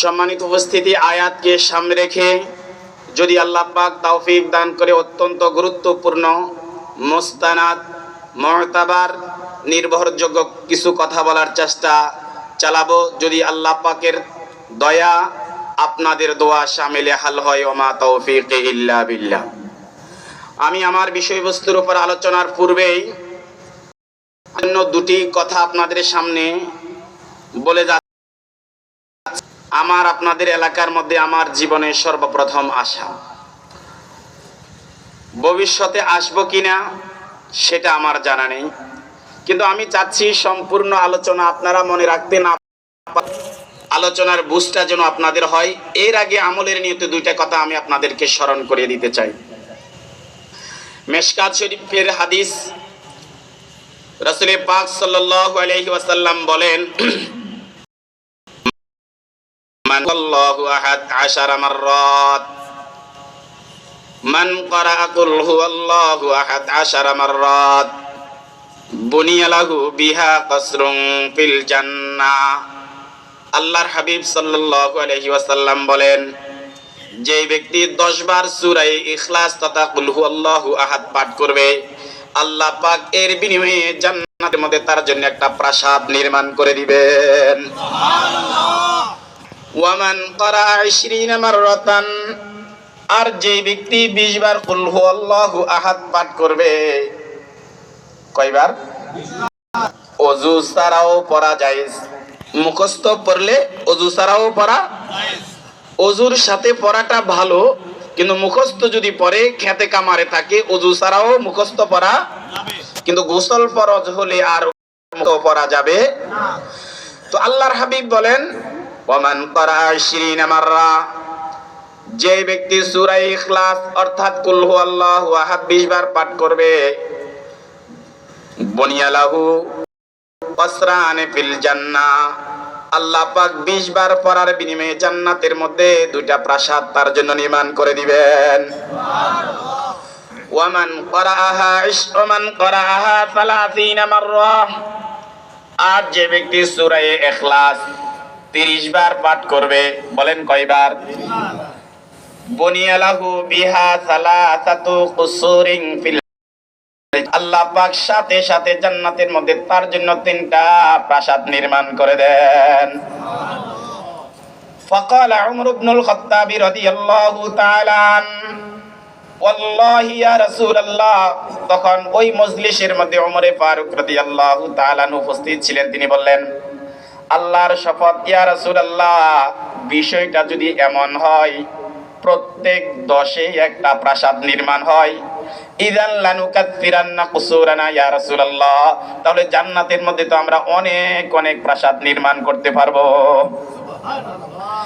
সম্মানিত উপস্থিতি, আয়াতকে সামনে রেখে যদি আল্লাহ পাক তৌফিক দান করে অত্যন্ত গুরুত্বপূর্ণ, মুস্তানাদ, মুতাবার, নির্ভরযোগ্য কিছু কথা বলার চেষ্টা চালাবো। যদি আল্লাহ পাকের দয়া, আপনাদের দোয়া শামিলে হাল হয়, ওমা তৌফিক ইল্লা বিল্লাহ। আমি আমার বিষয়বস্তুর উপর আলোচনার পূর্বেই দুটি কথা আপনাদের সামনে বলে যাচ্ছি। আমার আপনাদের এলাকার মধ্যে আমার জীবনের সর্বপ্রথম আসা, ভবিষ্যতে আসবো কিনা সেটা আমার জানা নেই, কিন্তু আমি চাচ্ছি সম্পূর্ণ আলোচনা আপনারা মনে রাখতে না, আলোচনার বুঝটা যেন আপনাদের হয়। এর আগে আমলের নিয়তে দুইটা কথা আমি আপনাদেরকে স্মরণ করিয়ে দিতে চাই। মেশকাত শরীফের হাদিস, রাসূল পাক সাল্লাল্লাহু আলাইহি ওয়াসাল্লাম বলেন, মান আল্লাহু আহাদ 10 মাররাত, মান ক্বারা কুল হুয়াল্লাহু আহাদ 10 মাররাত বুনিয়া লাহু বিহা কসরুন ফিল জান্নাহ। আল্লাহর হাবিব সাল্লাল্লাহু আলাইহি ওয়াসাল্লাম বলেন, যে ব্যক্তি 10 বার সূরা ইখলাস তথা কুল হুয়াল্লাহু আহাদ পাঠ করবে, আল্লাহ পাক এর বিনিময়ে জান্নাতের মধ্যে তার জন্য একটা প্রাসাদ নির্মাণ করে দিবেন। সুবহানাল্লাহ। ওয়ামান ক্বারা 20 মাররাতান, আর যে ব্যক্তি 20 বার কুল হুয়াল্লাহু আহাদ পাঠ করবে, কয়বার? ওযু ছাড়াও পড়া জায়েজ। মুখস্থ পড়লে ওযু ছাড়াও পড়া জায়েজ। ওযুর সাথে পড়াটা ভালো, কিন্তু মুখস্থ যদি পড়ে খেতে কামারে থাকে, ওযু ছাড়াও মুখস্থ পড়া যাবে, কিন্তু গোসল ফরজ হলে আর পড়া যাবে না। তো আল্লাহর হাবিব বলেন, ওয়ামান ক্বারা 20 মাররা, যে ব্যক্তি সূরা ইখলাস অর্থাৎ কুল হুয়াল্লাহু আহাদ 20 বার পাঠ করবে, বুনিয়া লাহু কসরান ফিল জান্নাহ, আল্লাহ পাক 20 বার পড়ার বিনিময়ে জান্নাতের মধ্যে দুইটা প্রাসাদ তার জন্য নির্মাণ করে দিবেন। সুবহানাল্লাহ। ওয়ামান ক্বারাআহা 30 মাররা, আর যে ব্যক্তি সূরা ইখলাস 30 বার পাঠ করবে, বলেন কয়বার? বুনিয়া লাহু বিহা সালাসাতু কুসুরিন ফিল, আল্লাহ পাক সাথে সাথে জান্নাতের মধ্যে তার জন্য 3টা প্রাসাদ নির্মাণ করে দেন। ফাকালা উমর ইবনুল খাত্তাব রাদিয়াল্লাহু তাআলা আন, ওয়াল্লাহি ইয়া রাসূলুল্লাহ, তখন ওই মজলিসের মধ্যে ওমর ফারুক রাদিয়াল্লাহু তাআলা উপস্থিত ছিলেন। তিনি বললেন, আল্লাহর শপথ ইয়া রাসূলুল্লাহ, বিষয়টা যদি এমন হয় প্রত্যেক 10-এ একটা প্রাসাদ নির্মাণ হয়, ইযান লানুকাত্তিরান্না কুসুরানা ইয়া রাসূলুল্লাহ, তাহলে জান্নাতের মধ্যে তো আমরা অনেক অনেক প্রাসাদ নির্মাণ করতে পারবো। সুবহানাল্লাহ।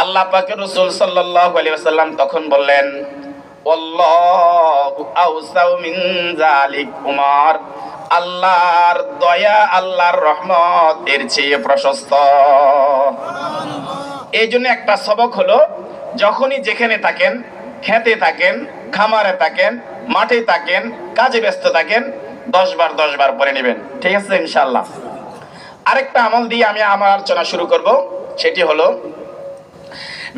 আল্লাহ পাকের রাসূল সাল্লাল্লাহু আলাইহি ওয়াসাল্লাম তখন বললেন, আল্লাহু আওসাউ মিন যালিক উমর, আল্লাহর দয়া, আল্লাহর রহমত এর চেয়ে প্রশস্ত। এই জন্য একটা সবক হলো, যখনই যেখানে থাকেন, খেতে থাকেন, খামারে থাকেন, মাঠে থাকেন, কাজে ব্যস্ত থাকেন, 10 বার পড়ে নেবেন। ঠিক আছে ইনশাআল্লাহ। আরেকটা আমল দিয়ে আমি আমার আলোচনা শুরু করব, সেটি হলো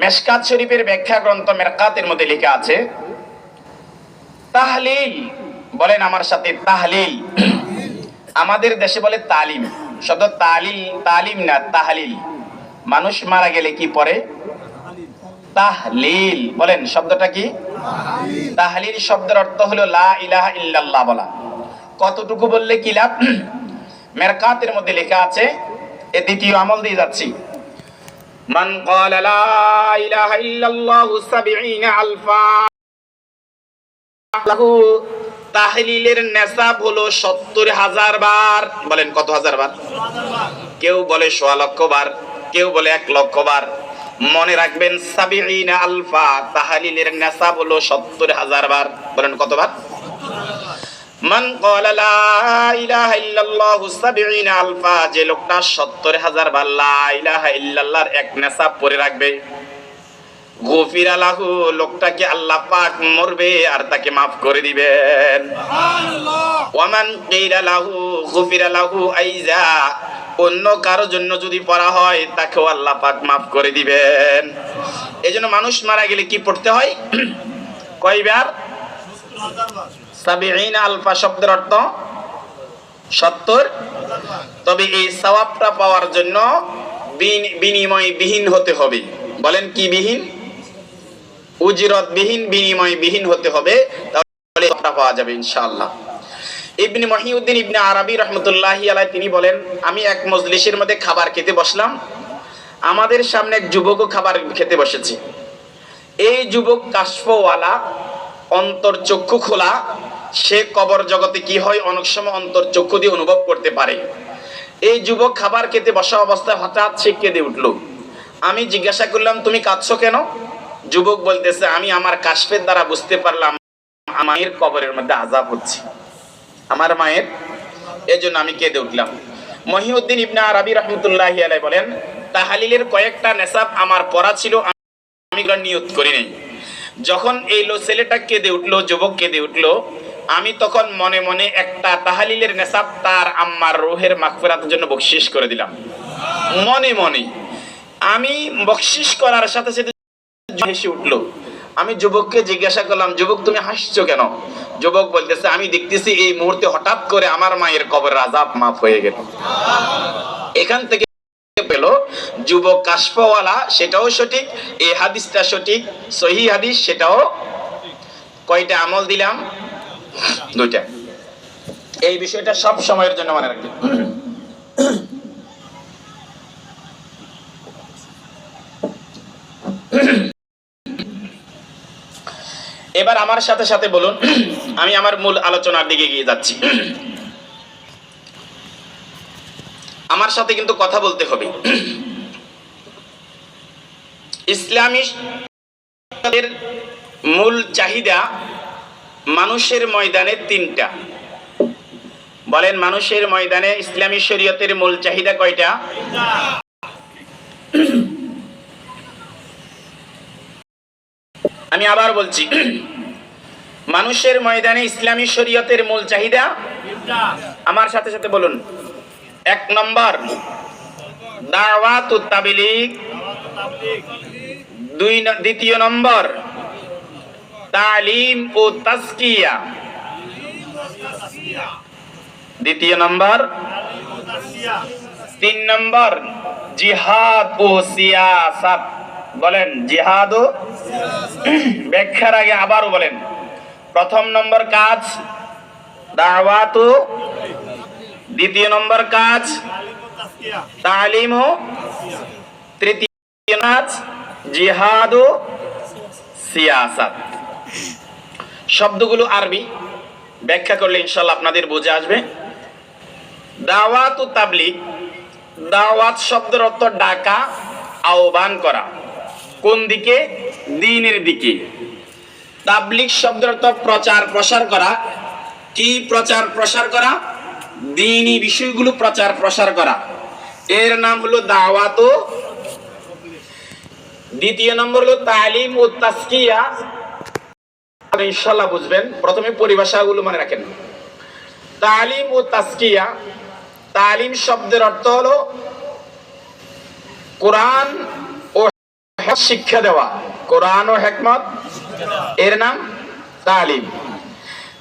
মেশকাত শরীফের ব্যাখ্যা গ্রন্থ মেরকাতের মধ্যে লেখা আছে তাহলিল। বলেন আমার সাথে, তাহলিল। আমাদের দেশে বলে তালিম, শব্দ তালিম না, তাহলিল। মানুষ মারা গেলে কি পড়ে? তাহলিল। বলেন শব্দটা কি? তাহলিল শব্দের অর্থ হলো লা ইলাহা ইল্লাল্লাহ বলা। কতটুকু বললে কি লাভ? মেরকাতের মধ্যে লেখা আছে, এ দ্বিতীয় আমল দিয়ে যাচ্ছি, মান ক্বালা লা ইলাহা ইল্লাল্লাহু 70 আলফা, তাহলিলের নেসাব হলো 70,000 বার। বলেন কত হাজার বার? কেউ বলে 1.25 লক্ষ বার, কেউ বলে 1 লক্ষ বার। মনে রাখবেন 70 আলফা, তাহলিলের নেসাব হলো 70,000 বার। বলেন কতবার? মান ক্বালা লা ইলাহা ইল্লাল্লাহু 70 আলফা, যে লোকটা 70,000 বার লা ইলাহা ইল্লাল্লাহর এক নেসাব পড়ে রাখবে, গফিরা লাহু, লোকটাকে আল্লাহ পাক মরবে আর তাকে মাফ করে দিবেন। সুবহানাল্লাহ। ওয়ামান কিলা লাহু গফিরা লাহু আইজা, অন্য কারো জন্য যদি পড়া হয় তাকেও আল্লাহ পাক মাফ করে দিবেন। এই জন্য মানুষ মারা গেলে কি পড়তে হয়? কয়বার? ৭০ আলফা শব্দের অর্থ ৭০। তবে এই সওয়াবটা পাওয়ার জন্য বিনিময় বিহীন হতে হবে। বলেন কি বিহীন? উজরত বিহীন, বিনিময় বিহীন হতে হবে, তাহলে পাওয়া যাবে ইনশাআল্লাহ। ইবনে মহিউদ্দিন ইবনে আরবি রহমতুল্লাহি আলাইহি তিনি বলেন, আমি এক মজলিসের মধ্যে খাবার খেতে বসলাম। আমাদের সামনে এক যুবকও খাবার খেতে বসেছে। এই যুবক কাশফওয়ালা, অন্তর্চক্ষু খোলা। সে কবর জগতে কি হয় অনেক সময় অন্তর্চক্ষু দিয়ে অনুভব করতে পারে। এই যুবক খাবার খেতে বসা অবস্থায় হঠাৎ সে কেঁদে উঠল। আমি জিজ্ঞাসা করলাম, তুমি কাঁদছো কেন? যুবক বলতেছে, আমি আমার কাশফের দ্বারা বুঝতে পারলাম আমার মায়ের কবরের মধ্যে আযাব হচ্ছে, আমার মায়ের, এজন্য আমি কেঁদে উঠলাম। মহিউদ্দিন ইবনে আরবি রহমতুল্লাহি আলাইহি বলেন, তাহলিলের কয়েকটা নেশাব আমার পড়া ছিল, আমি নিয়ত করি নাই। যখন এই ছেলেটা কেঁদে উঠলো, যুবক কেঁদে উঠলো, আমি তখন মনে মনে একটা তাহলিলের নেশাব তার আম্মার রূহের মাগফিরাতের জন্য বকশিশ করে দিলাম। মনে মনে আমি বকশিশ করার সাথে সাথে হেসে উঠলো। আমি যুবককে জিজ্ঞাসা করলাম, যুবক তুমি হাসছো কেন? যুবক বলতেছে, আমি দেখতেছি এই মুহূর্তে হঠাৎ করে আমার মায়ের কবরের আযাব মাফ হয়ে গেল। এখান থেকে পেল যুবক কাশফওয়ালা, সেটাও সঠিক, এই হাদিসটা সঠিক, সহিহ হাদিস, সেটাও। কয়টা আমল দিলাম? 2টা। এই বিষয়টা সব সময়ের জন্য মনে রাখবেন। এবার আমার সাথে সাথে বলুন, আমি আমার মূল আলোচনার দিকে এগিয়ে যাচ্ছি। আমার সাথে কিন্তু কথা বলতে হবে। ইসলামী মূল চাহিদা মানুষের ময়দানে 3টা। বলেন, মানুষের ময়দানে ইসলামী শরীয়তের মূল চাহিদা কয়টা? আমি আবার বলছি, মানুষের ময়দানে ইসলামী শরীয়তের মূল চাহিদা, আমার সাথে সাথে বলুন। 1 নম্বর দাওয়াতুত তাবলীগ, 2 নম্বর তালিম ও তাজকিয়া, 2 নম্বর, 3 নম্বর জিহাদ ও সিয়াসাত। বলেন জিহাদ ও, ব্যাখ্যার আগে আবারও বলেন। 1 নম্বর কাজ দাওয়াত ও, 2 নম্বর কাজ তালিম ও, 3 কাজ জিহাদ ও সিয়াসাত। শব্দগুলো আরবি, ব্যাখ্যা করলে ইনশাআল্লাহ আপনাদের বুঝে আসবে। দাওয়াত ও তাবলীগ, দাওয়াত শব্দের অর্থ ডাকা, আহ্বান করা। কোন দিকে? দ্বীনের দিকে। তাবলীগ শব্দের অর্থ প্রচার প্রসার করা। কি প্রচার প্রসার করা? দ্বীনি বিষয়গুলো প্রচার প্রসার করা, এর নাম হলো দাওয়াত ও। 2 নম্বর হলো তালিম ও তাজকিয়া। ইনশাআল্লাহ বুঝবেন। প্রথমে পরিভাষাগুলো মনে রাখেন। তালিম ও তাজকিয়া, তালিম শব্দের অর্থ হলো কোরআন ও শিক্ষা দেওয়া, কোরআন ও হিকমত, এর নাম তালিম।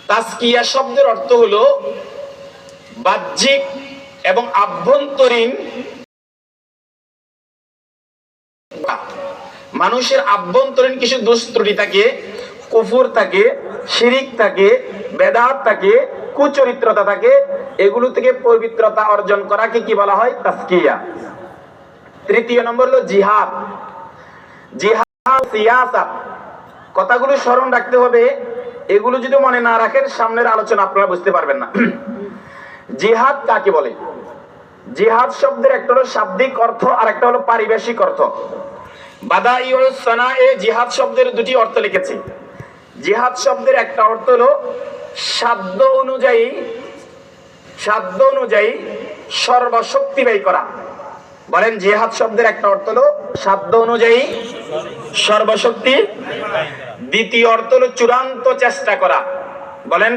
তাজকিয়া শব্দের অর্থ হলো বাহ্যিক এবং আভ্যন্তরীণ, মানুষের আভ্যন্তরীণ কিছু দোষ ত্রুটি থাকে, কুফর থাকে, শিরিক থাকে, বেদাত থাকে, কুচরিত্রতা থাকে, এগুলো থেকে পবিত্রতা অর্জন করাকে কি বলা হয়? তাজকিয়া। 3 নম্বর হলো জিহাদ। জিহাদ সিয়াসাত, কথাগুলো স্মরণ রাখতে হবে। এগুলো যদি মনে না রাখেন সামনের আলোচনা আপনারা বুঝতে পারবেন না। জিহাদ কাকে বলে? জিহাদ শব্দের একটা হলো শাব্দিক অর্থ আর একটা হলো পারিভাষিক অর্থ। বাদাইউস সানায়ে জিহাদ শব্দের 2টি অর্থ লিখেছি। জিহাদ শব্দের একটা অর্থ হলো সাধ্য অনুযায়ী সর্বশক্তি ব্যয় করা। বলেন, জিহাদ শব্দের একটা অর্থ হলো সাধ্য অনুযায়ী সর্বশক্তি। 2 অর্থ হলো চূড়ান্ত চেষ্টা করা। বলেন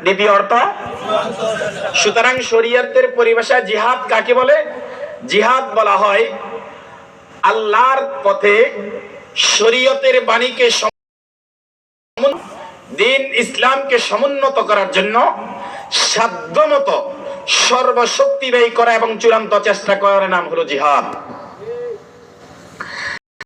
দ্বিতীয় অর্থ। সুতরাং শরীয়তের পরিভাষায় জিহাদ কাকে বলে? জিহাদ বলা হয় আল্লাহর পথে শরীয়তের বাণীকে দিন ইসলামকে সমুন্নত করার জন্য সাধ্যমতো সর্বশক্তি ব্যয় করা এবং চূড়ান্ত চেষ্টা করার নাম হলো জিহাদ।